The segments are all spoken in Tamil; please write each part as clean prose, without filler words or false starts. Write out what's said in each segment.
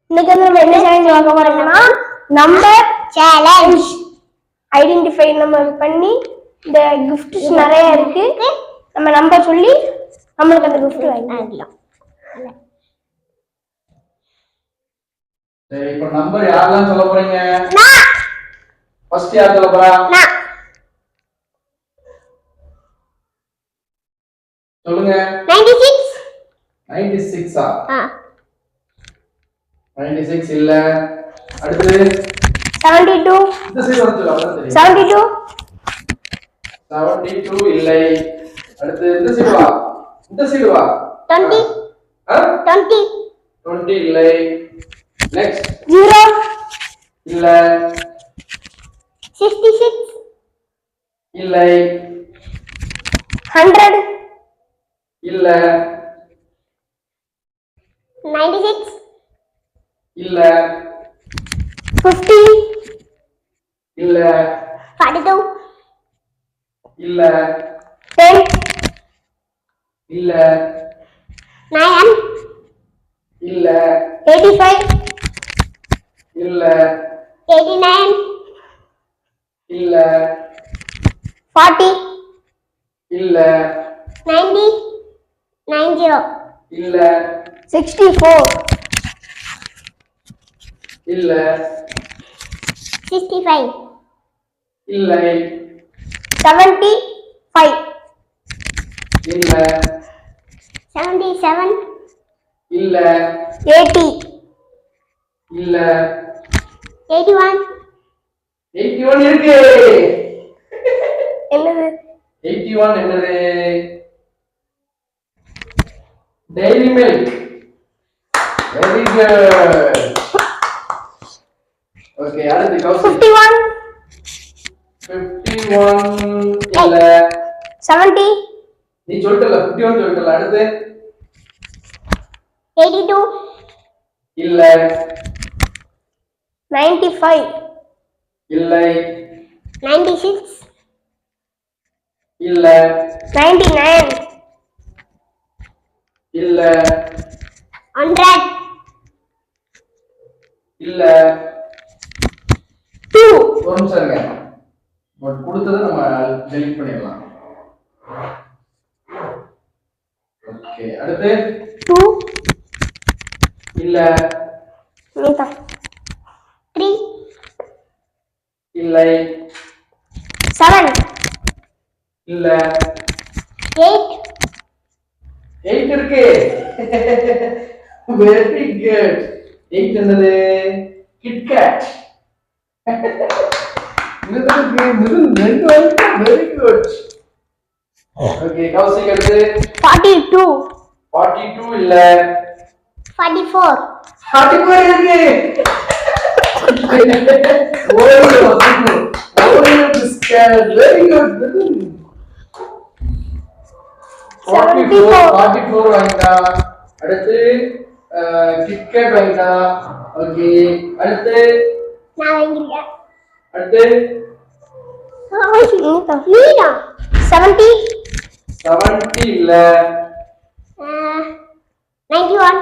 இன்னைக்கு வந்து நம்ம என்ன சேலஞ்ச் பார்க்க போறோம்னா நம்பர் சேலஞ்ச். ஐடென்டிஃபை நம்ம பண்ணி இந்த கிஃப்ட்ஸ் நிறைய இருக்கு. நம்ம நம்பர் சொல்லி நம்மளுக்கு அந்த கிஃப்ட் வாங்கிக்கலாம். சரி, இப்போ நம்பர் யாரெல்லாம் சொல்ல போறீங்க? நான். ஃபர்ஸ்ட் யார் சொல்ல போறா? நான். சொல்லுங்க. 96. 96 ஆ? 96 இல்ல. அடுத்து 72. இந்த சைடு வந்து அவ்வளவு தெரியும். 72. 72 இல்லை. அடுத்து இந்த சைடு வா. இந்த சைடு வா. 20. 20. 20 இல்லை. நெக்ஸ்ட் 0 இல்ல. 66 இல்லை. 100 இல்ல. 96 இல்ல. 50 இல்ல. 42 இல்ல. 10 இல்ல. 9 இல்ல. 85 இல்ல. 89 இல்ல. 40 இல்ல. 90 90 இல்ல. 64 இல்ல. 65 இல்லை. 75 இல்ல. 77 இல்ல. 80 இல்ல. 81 81 இருக்கு. என்னது? 81 என்னது? Dairy milk. Very good. Okay, அடுத்து கௌசி. 51 51 இல்ல. 70 நீ சொல்லிட்டல 51 சொல்லிட்டல. அடுத்து 82 இல்ல. 95 இல்லை. 96 இல்ல. 99 இல்ல. 100 இல்ல. 2 ஒரு நிமிஷம் இருங்க. பட் கொடுத்ததை நம்ம டெலீட் பண்ணிடலாம். ஓகே, அடுத்து 2 இல்ல. 3 இல்லை. 7 இல்ல. 8 8 இருக்கு. Very good. 8 என்னது? KitKat. Very good. Okay, Kaushik அடுத்து 42 42 இல்ல. 44 44 இருக்கு. Oreo biscuit. Very good. 44 வாங்கிட்டா. அடுத்து கிட்கேட் வாங்கிட்டா. ஓகே, அடுத்து நான் வாங்கிருக்கேன். அடுத்து நீடா 70 70 இல்ல. 91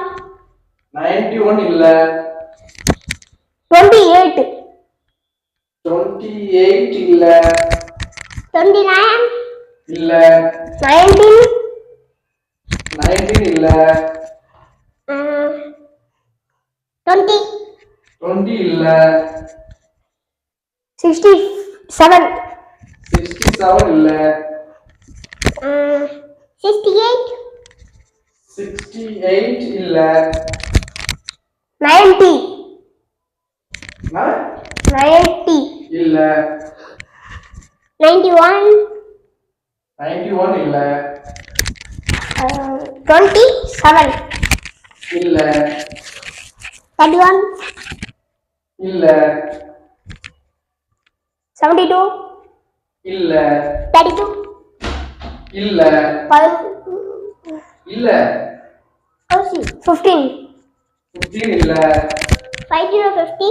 91 இல்ல. 28 28 இல்ல. 29 இல்ல. 19 19 இல்ல. 20 20 இல்ல. 67 67 இல்ல. 68 68 இல்ல. 90 நான் 90 இல்ல. 91 91 இல்ல. 27 இல்ல. 31 இல்ல. 72 இல்ல. 32 இல்ல. இல்ல. 15 15 இல்ல. 50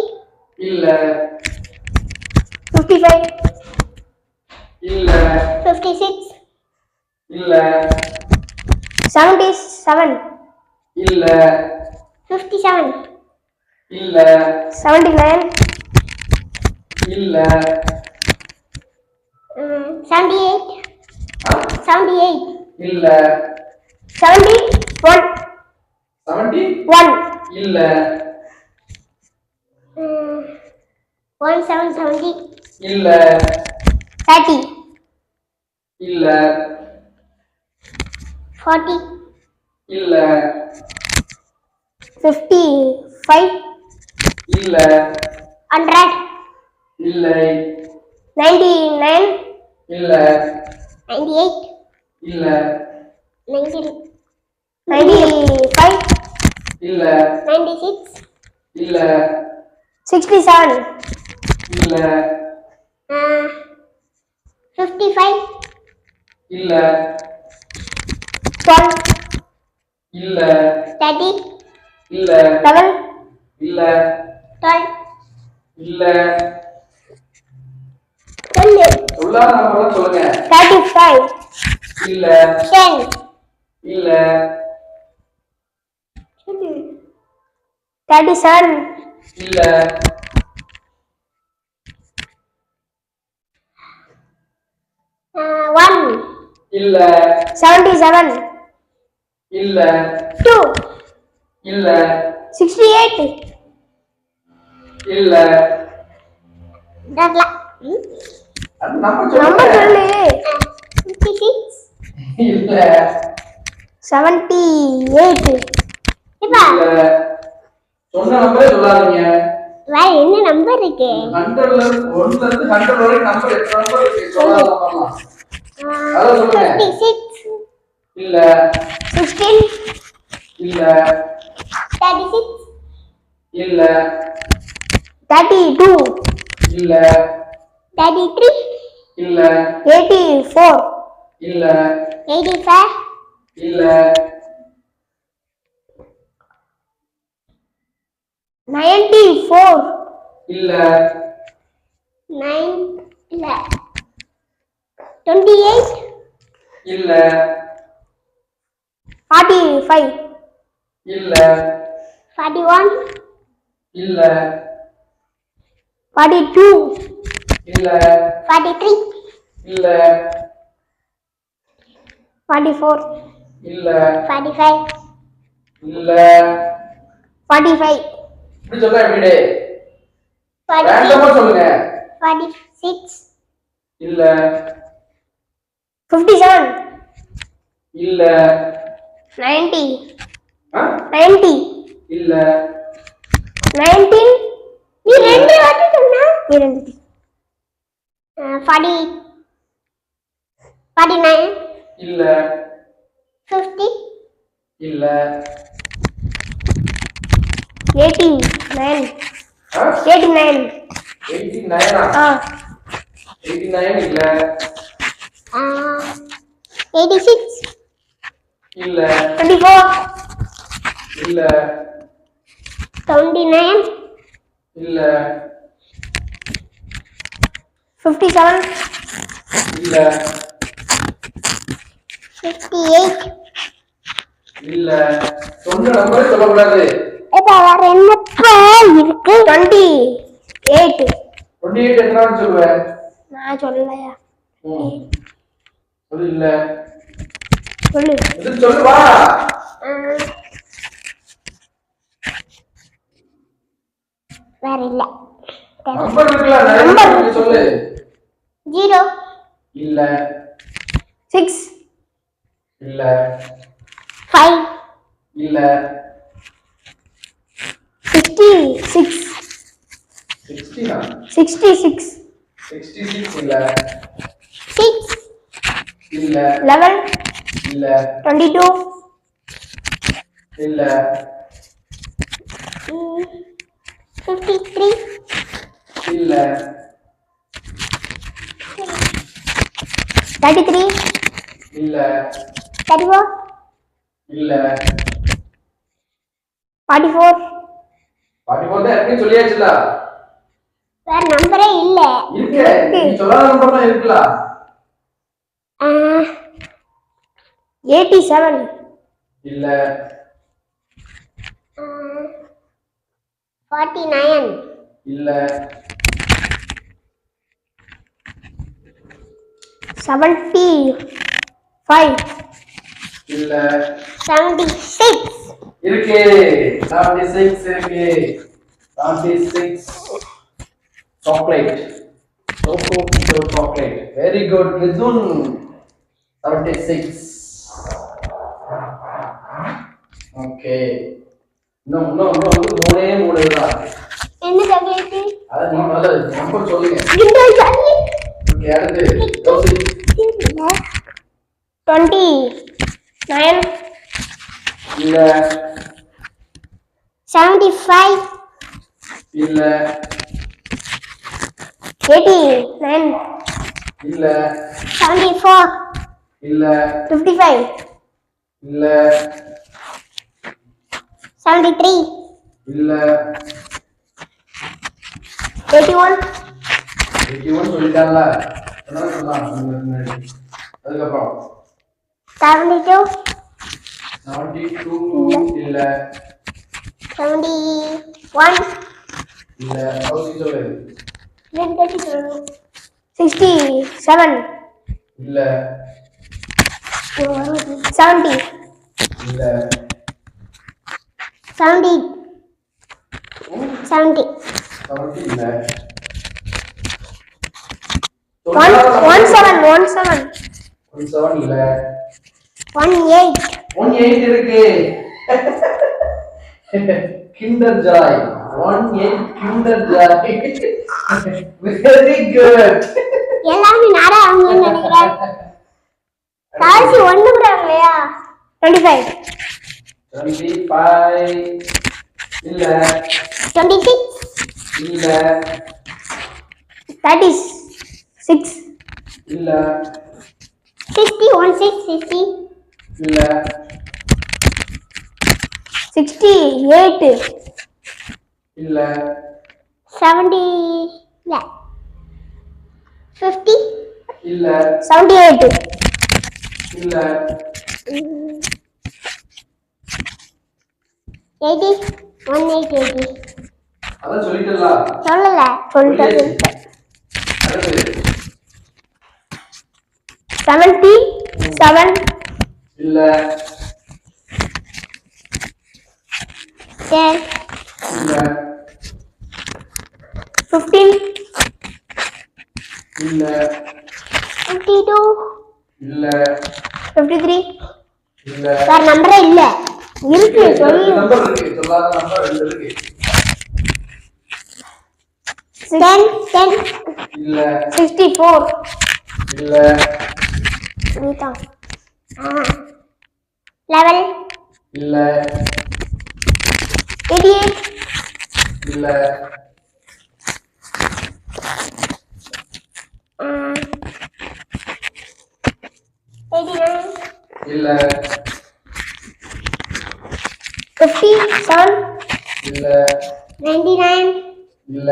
இல்ல. 55 இல்ல. 56 இல்ல. 77 இல்ல. 57 இல்ல 79 இல்ல 78 இல்ல 71 இல்ல 1770 இல்ல 30 இல்ல 40 இல்ல 55 இல்ல 100 இல்லை 99 இல்ல 98 இல்ல 90 95 இல்ல 96 இல்ல 67 இல்ல 55 இல்ல 12 இல்ல 30 இல்ல 11 இல்ல 12 இல்ல 12 சொல்லாத நம்பர்லாம் சொல்லுங்க 35 இல்ல 10 இல்ல 37 இல்ல 1 இல்ல 77 இல்ல 2 இல்ல 68 இல்ல டர்லா அது நம்பர் நம்பர் சொல்லுங்க சொல்லு 56 இல்ல 78 இப்பா இல்ல சொன்ன நம்பரே சொல்லாதீங்க வேற என்ன நம்பர் இருக்கு 100ல 1ல இருந்து 100 வரைக்கும் நம்பர் எத்தனை நம்பர் இருக்கு சொல்லாத நம்பர்லாம் அத சொல்லுங்க 56 இல்ல 16 இல்ல 36 இல்ல 32 இல்ல 33 இல்ல 84 இல்ல 85 இல்ல 94 இல்ல 9 இல்ல 28 இல்ல 45 இல்ல 41 இல்ல 42 இல்ல 43 இல்ல 44 இல்ல 45 இல்ல 45 இப்படி சொல்ல எப்படி 46 ரேண்டமா சொல்லுங்க 46 இல்ல 57 இல்ல 90 ஆ? 90 இல்ல 19 நீ ரெண்டு வாட்டி சொன்னா நீ ரெண்டு 40 49 இல்ல 50 இல்ல 89 ஆ? 89 89 ஆ 89 இல்ல 86 இல்ல 24 இல்ல 79 இல்ல 57 இல்ல 58 இல்ல சொன்ன நம்பரே சொல்லக்கூடாது இப்ப வேற என்னப்பா இருக்கு 28 28 எத்தனாவது சொல்லுவ நான் சொல்லலையா ம். சொல்லு இல்ல சொல்லு இது சொல்லு வா வேற இல்ல நம்பர் இருக்குல்ல நிறைய நம்பர் இருக்கு, சொல்லு 0 இல்ல 6 இல்ல 5 இல்ல 66 60 66 66 இல்ல 6 இல்ல 11 இல்ல 22 இல்ல 53 இல்ல 33 இல்ல 34 இல்ல 44 44 தான் எப்படி சொல்லியாச்சுல வேற நம்பரே இல்ல இருக்கு நீ சொல்லாத நம்பர் தான் இருக்குல்ல 87 இல்ல 49 இல்ல 75 இல்ல 76 இருக்கு 76 இருக்கு 76 chocolate chocolate very good Mithun 76 okay இன்னும் வந்து மூணு தான் என்ன சாக்லேட் அத நீ முதல்ல நம்பர் சொல்லுங்க கிண்டல் சாக்லேட் ஓகே அடுத்து யோசி 29 இல்ல 75 இல்ல 89 இல்ல 74 இல்ல 55 இல்ல 73 இல்ல 81 81 சொல்லிட்டான்ல என்ன சொல்லலாம் அதுக்கப்புறம் 72 72 இல்ல 71 இல்ல யோசி சொல்லு 67 இல்ல 70 இல்ல 70 70 70 இல்ல 17 17 இல்ல 18 18 இருக்கு kinder Joy 18 kinder Joy very good எல்லாமே நாரா அவங்க நினைக்கிறேன் காசு ஒண்ணு கூட இல்லையா 25 25 இல்ல 26 இல்ல 36 இல்ல 60 16 60 இல்ல 68 இல்ல 70 இல்ல 50 இல்ல 78 இல்ல 80 180 அதான் சொல்லிட்டல சொல்லல சொல்லிட்டேன் அடுத்து 77 இல்ல 10 இல்ல 15 இல்ல 52 இல்ல 53 இல்ல வேற நம்பரே இல்ல இருக்கு சொல்லு நம்பர் இருக்கு சொல்லாத நம்பர் ரெண்டு இருக்கு 10 10 இல்ல 64 இல்ல நீதான் 11 இல்ல 88 இல்ல 89 இல்ல 57 இல்ல 99 இல்ல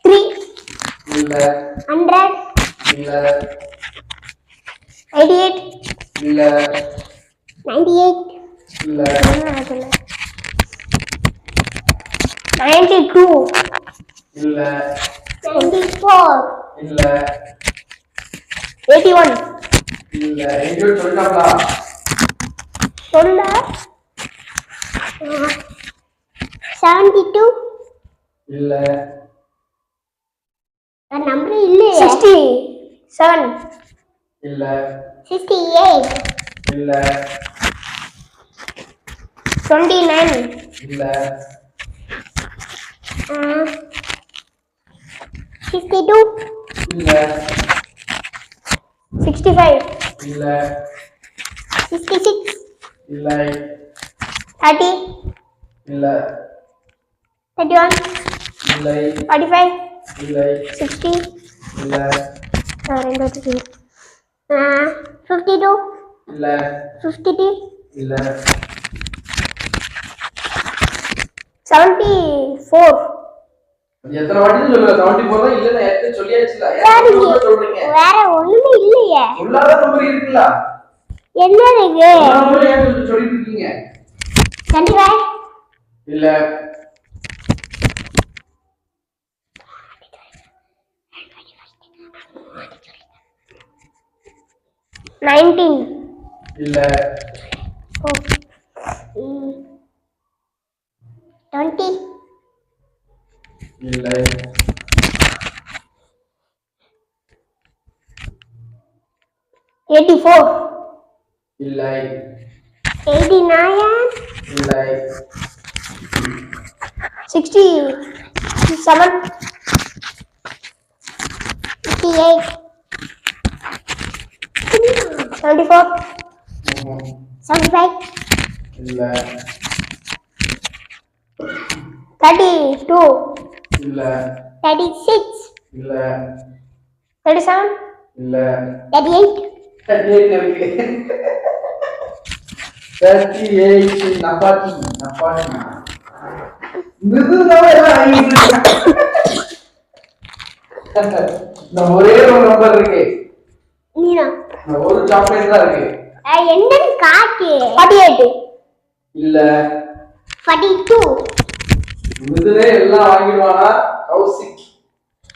3 இல்ல 100 இல்ல 88 இல்ல 98 இல்ல 92 இல்ல 94 இல்ல 81 இல்ல எங்கேயோ சொல்லிட்டாங்களா சொல்ல 72 இல்ல வேற நம்பரே இல்லையே 67 இல்ல 68 இல்ல 29 இல்ல 52 இல்ல 65 இல்ல 66 இல்ல 30 இல்ல 31 இல்ல 45 இல்ல 60 இல்ல 52 இல்ல 53 இல்ல 74 எத்தனை வாட்டி சொல்லுங்க 74 தான் இல்ல நான் ஏற்கனவே சொல்லியாச்சுல வேற ஏன் சொல்றீங்க வேற ஒண்ணுமே இல்லையே சொல்லாத நம்பர் இருக்குல்ல என்ன இருக்கு நம்பர் ஏன் சொல்லிட்டு இருக்கீங்க 25 இல்ல 19 இல்ல 20 இல்ல 84 இல்ல 89 இல்ல 67 58 74 75 இல்ல 32 இல்ல 36 இல்ல 37 இல்ல 38 38 இருக்கு 38 நப்பாட்டி மிருதுனாவே எல்லாம் ஆகிட்டு இந்த ஒரே ஒரு நம்பர் இருக்கு நீனா இந்த ஒரு சாக்லேட் தான் இருக்கு என்னன்னு காட்டு 48 இல்ல 42 மிருதுனே எல்லாம் வாங்கிடுவானா கௌசிக்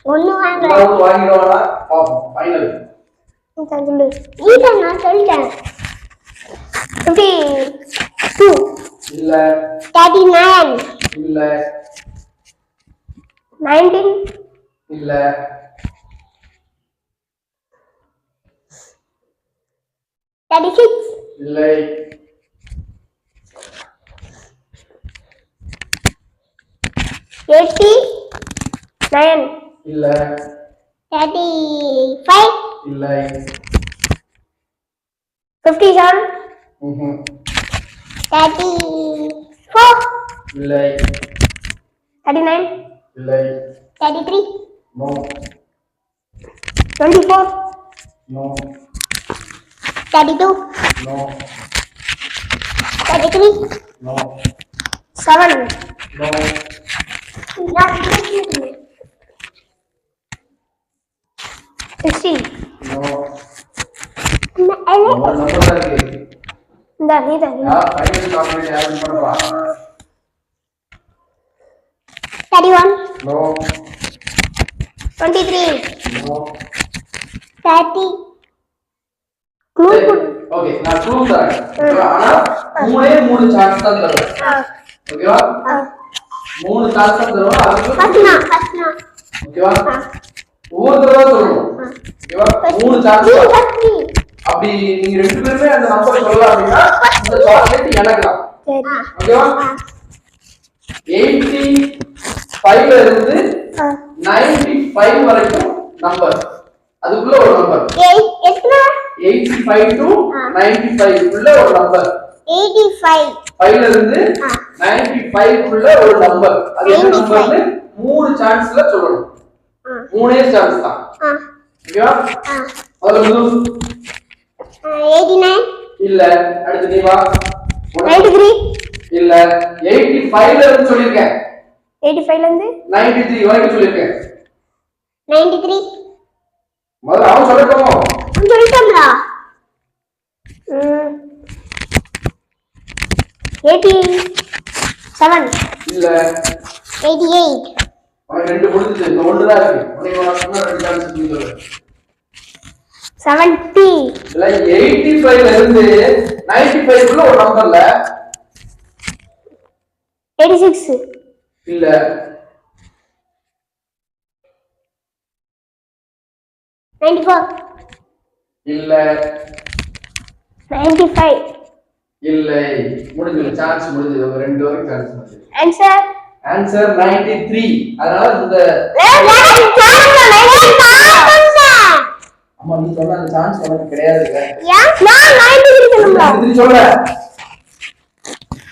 ஒண்ணு வாங்கல எல்லாரும் வாங்கிடுவானா பாப்போம் ஃபைனல் சொல்லு நீதான் நான் சொல்லிட்டேன் 52 இல்ல 39 இல்ல 19 இல்ல 36 இல்லை 89 இல்ல 35 இல்லை 57 34 இல்லை 39 இல்லை 33 no 24 no 32 no 33 no 7 no 60 no என்ன ஒரு நம்பர் தான் இருக்கு இந்த நீதான் யார் ஃபைனல் சாக்லேட் யார் பண்றா 31 நோ 23 நோ 30 ஓகே நான் க்ளூ தரேன் ஓகேவா ஆனா மூணு சான்ஸ் தான் தருவேன் ஓகேவா மூணு சான்ஸ் தான் தருவேன் அதுக்கு ஃபஸ்ட்னா ஓகேவா ஒவ்வொரு தடவை சொல்லணும் ஓகேவா மூணு சான்ஸ் அப்படி நீங்க ரெண்டு பேருமே அந்த நம்பர் சொல்லலாம் அப்படின்னா இந்த சாக்லேட் எனக்கு தான் சரி ஓகேவா 85 ல இருந்து 95 வரைக்கும் நம்பர் அதுக்குள்ள ஒரு நம்பர் 85 to 95 குள்ள ஒரு நம்பர் 85 5 ல இருந்து 95 குள்ள ஒரு நம்பர் அது என்ன நம்பர்னு மூணு சான்ஸ்ல சொல்லணும் மூணே சான்ஸ் தான் ஓகேவா அதுல 89 இல்ல அடுத்து நீ வா 93 இல்ல 85 ல இருந்து சொல்லிருக்கேன் 85 ல இருந்து 93 வரைக்கும் சொல்லிருக்கேன் 93 முதல்ல அவன் சொல்லட்டுமோ சொல்லிட்டோம்ல 87 இல்ல 88 அவன் ரெண்டு முடிஞ்சு இந்த ஒன்று தான் இருக்கு உனக்கு இன்னும் ரெண்டு சான்ஸ் சொல்லு 70 இல்ல 85 ல இருந்து 95 குள்ள ஒரு நம்பர்ல 86 இல்ல 94 இல்ல 95 இல்லை முடிஞ்சது சான்ஸ் முடிஞ்சது ஒரு ரெண்டு வரைக்கும் சான்ஸ் முடிஞ்சது ஆன்சர் ஆன்சர் 93 அதனால இந்த அம்மா நீ சொன்ன அந்த சான்ஸ் உனக்கு கிடையாதுங்க நான் 93 சொல்லுங்க 93 சொல்ல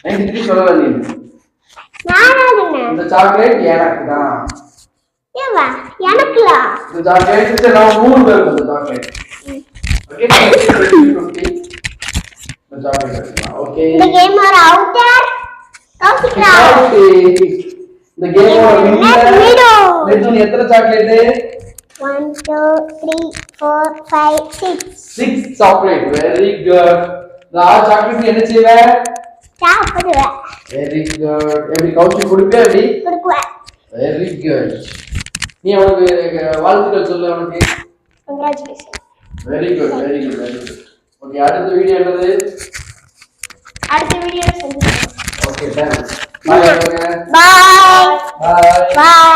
93 சொல்லல நீ இந்த சாக்லேட் எனக்கு தான் எனக்குலா இந்த சாக்லேட் நான் மூணு பேருக்கு இந்த சாக்லேட் ஓகே 50 இந்த சாக்லேட் ஓகே இந்த கேம் ஆர் அவுட்டர் கௌசிக்ரா இந்த கேமோட வின்னர் நெட்ஜூன் எத்தனை சாக்லேட் 1 2 3 4 5 6 6 சாக்லேட் வெரி குட் நான் சாக்லேட் என்ன செய்வேன் சாப்பிடுவேன். Very good. எப்படி கவுச்சி குடிப்பியா எப்படி? குடுக்குவேன். Very good. நீ அவனுக்கு வாழ்த்துக்கள் சொல்லு அவனுக்கு. Congratulation. Very good very good very good. Okay, அடுத்த வீடியோ என்னது? அடுத்த வீடியோல சந்திப்போம். Okay, thanks. Bye. Bye bye. பாய்.